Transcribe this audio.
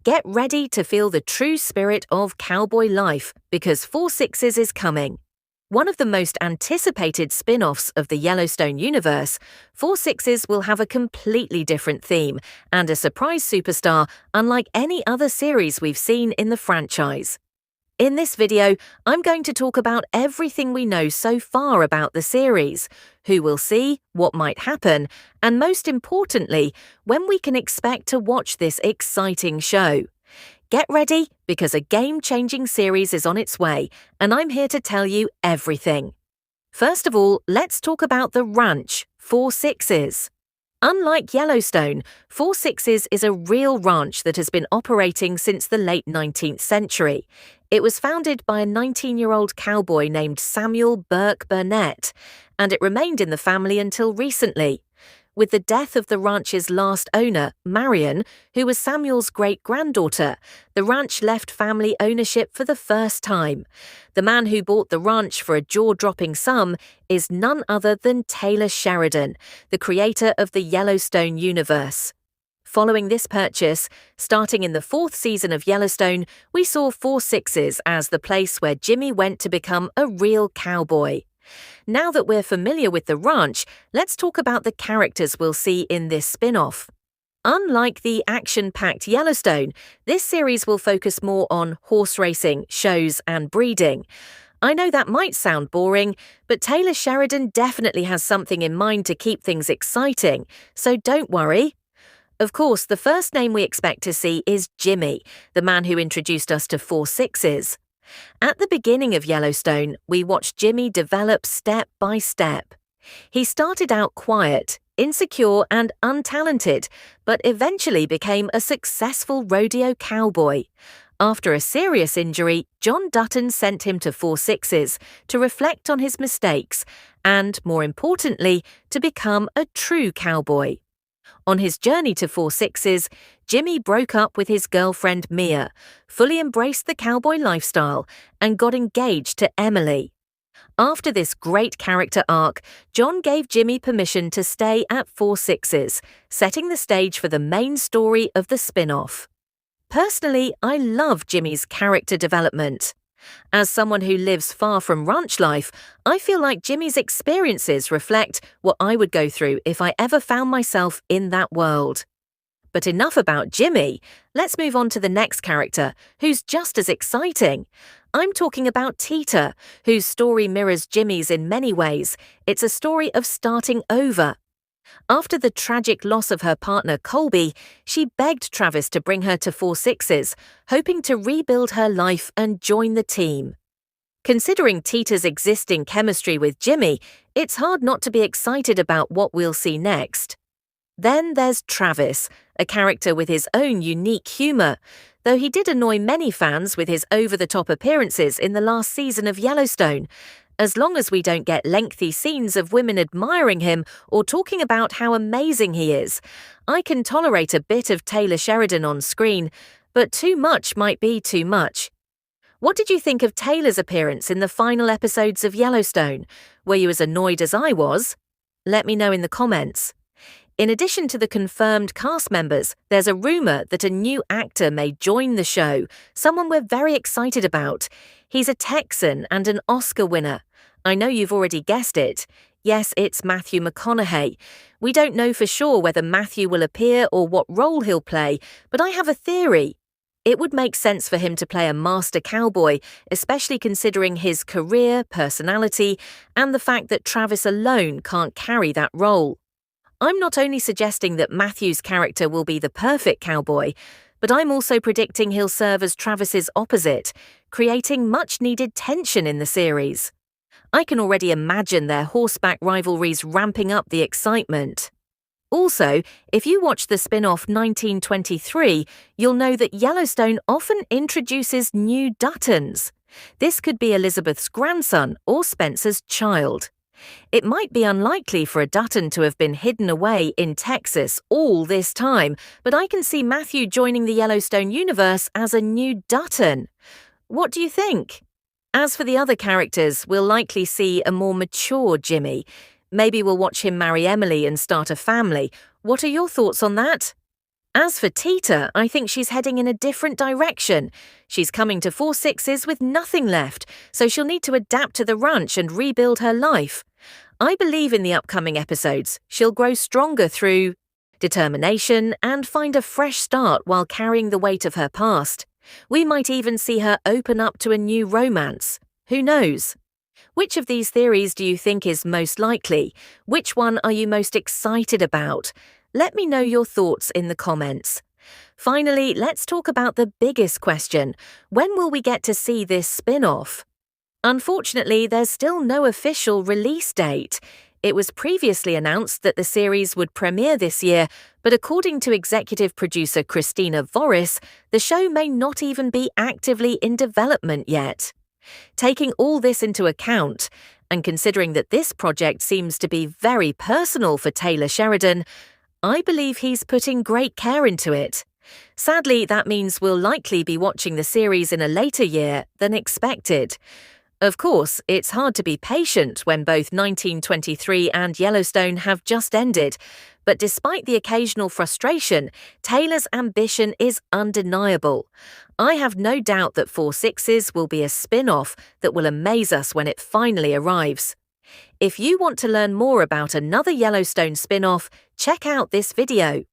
Get ready to feel the true spirit of cowboy life because 4 Sixes is coming. One of the most anticipated spin-offs of the Yellowstone universe, 4 Sixes will have a completely different theme and a surprise superstar unlike any other series we've seen in the franchise. In this video, I'm going to talk about everything we know so far about the series, who we'll see, what might happen, and most importantly, when we can expect to watch this exciting show. Get ready, because a game-changing series is on its way, and I'm here to tell you everything. First of all, let's talk about the ranch, 4 Sixes. Unlike Yellowstone, 4 Sixes is a real ranch that has been operating since the late 19th century. It was founded by a 19-year-old cowboy named Samuel Burke Burnett, and it remained in the family until recently. With the death of the ranch's last owner, Marion, who was Samuel's great-granddaughter, the ranch left family ownership for the first time. The man who bought the ranch for a jaw-dropping sum is none other than Taylor Sheridan, the creator of the Yellowstone universe. Following this purchase, starting in the 4th season of Yellowstone, we saw 4 Sixes as the place where Jimmy went to become a real cowboy. Now that we're familiar with the ranch, let's talk about the characters we'll see in this spin-off. Unlike the action-packed Yellowstone, this series will focus more on horse racing, shows, and breeding. I know that might sound boring, but Taylor Sheridan definitely has something in mind to keep things exciting, so don't worry. Of course, the first name we expect to see is Jimmy, the man who introduced us to 4 Sixes. At the beginning of Yellowstone, we watched Jimmy develop step by step. He started out quiet, insecure and untalented, but eventually became a successful rodeo cowboy. After a serious injury, John Dutton sent him to 4 Sixes to reflect on his mistakes and, more importantly, to become a true cowboy. On his journey to 4 Sixes, Jimmy broke up with his girlfriend Mia, fully embraced the cowboy lifestyle, and got engaged to Emily. After this great character arc, John gave Jimmy permission to stay at 4 Sixes, setting the stage for the main story of the spin-off. Personally, I love Jimmy's character development. As someone who lives far from ranch life, I feel like Jimmy's experiences reflect what I would go through if I ever found myself in that world. But enough about Jimmy. Let's move on to the next character, who's just as exciting. I'm talking about Teta, whose story mirrors Jimmy's in many ways. It's a story of starting over. After the tragic loss of her partner Colby, she begged Travis to bring her to 4 Sixes, hoping to rebuild her life and join the team. Considering Teta's existing chemistry with Jimmy, it's hard not to be excited about what we'll see next. Then there's Travis, a character with his own unique humor, though he did annoy many fans with his over-the-top appearances in the last season of Yellowstone. As long as we don't get lengthy scenes of women admiring him or talking about how amazing he is, I can tolerate a bit of Taylor Sheridan on screen, but too much might be too much. What did you think of Taylor's appearance in the final episodes of Yellowstone? Were you as annoyed as I was? Let me know in the comments. In addition to the confirmed cast members, there's a rumor that a new actor may join the show, someone we're very excited about. He's a Texan and an Oscar winner. I know you've already guessed it. Yes, it's Matthew McConaughey. We don't know for sure whether Matthew will appear or what role he'll play, but I have a theory. It would make sense for him to play a master cowboy, especially considering his career, personality, and the fact that Travis alone can't carry that role. I'm not only suggesting that Matthew's character will be the perfect cowboy, but I'm also predicting he'll serve as Travis's opposite, creating much-needed tension in the series. I can already imagine their horseback rivalries ramping up the excitement. Also, if you watch the spin-off 1923, you'll know that Yellowstone often introduces new Duttons. This could be Elizabeth's grandson or Spencer's child. It might be unlikely for a Dutton to have been hidden away in Texas all this time, but I can see Matthew joining the Yellowstone universe as a new Dutton. What do you think? As for the other characters, we'll likely see a more mature Jimmy. Maybe we'll watch him marry Emily and start a family. What are your thoughts on that? As for Teta, I think she's heading in a different direction. She's coming to 4/6s with nothing left, so she'll need to adapt to the ranch and rebuild her life. I believe in the upcoming episodes, she'll grow stronger through determination and find a fresh start while carrying the weight of her past. We might even see her open up to a new romance. Who knows? Which of these theories do you think is most likely? Which one are you most excited about? Let me know your thoughts in the comments. Finally, let's talk about the biggest question. When will we get to see this spin-off? Unfortunately, there's still no official release date. It was previously announced that the series would premiere this year, but according to executive producer Christina Voris, the show may not even be actively in development yet. Taking all this into account, and considering that this project seems to be very personal for Taylor Sheridan, I believe he's putting great care into it. Sadly, that means we'll likely be watching the series in a later year than expected. Of course, it's hard to be patient when both 1923 and Yellowstone have just ended, but despite the occasional frustration, Taylor's ambition is undeniable. I have no doubt that 4/6s will be a spin-off that will amaze us when it finally arrives. If you want to learn more about another Yellowstone spin-off, check out this video.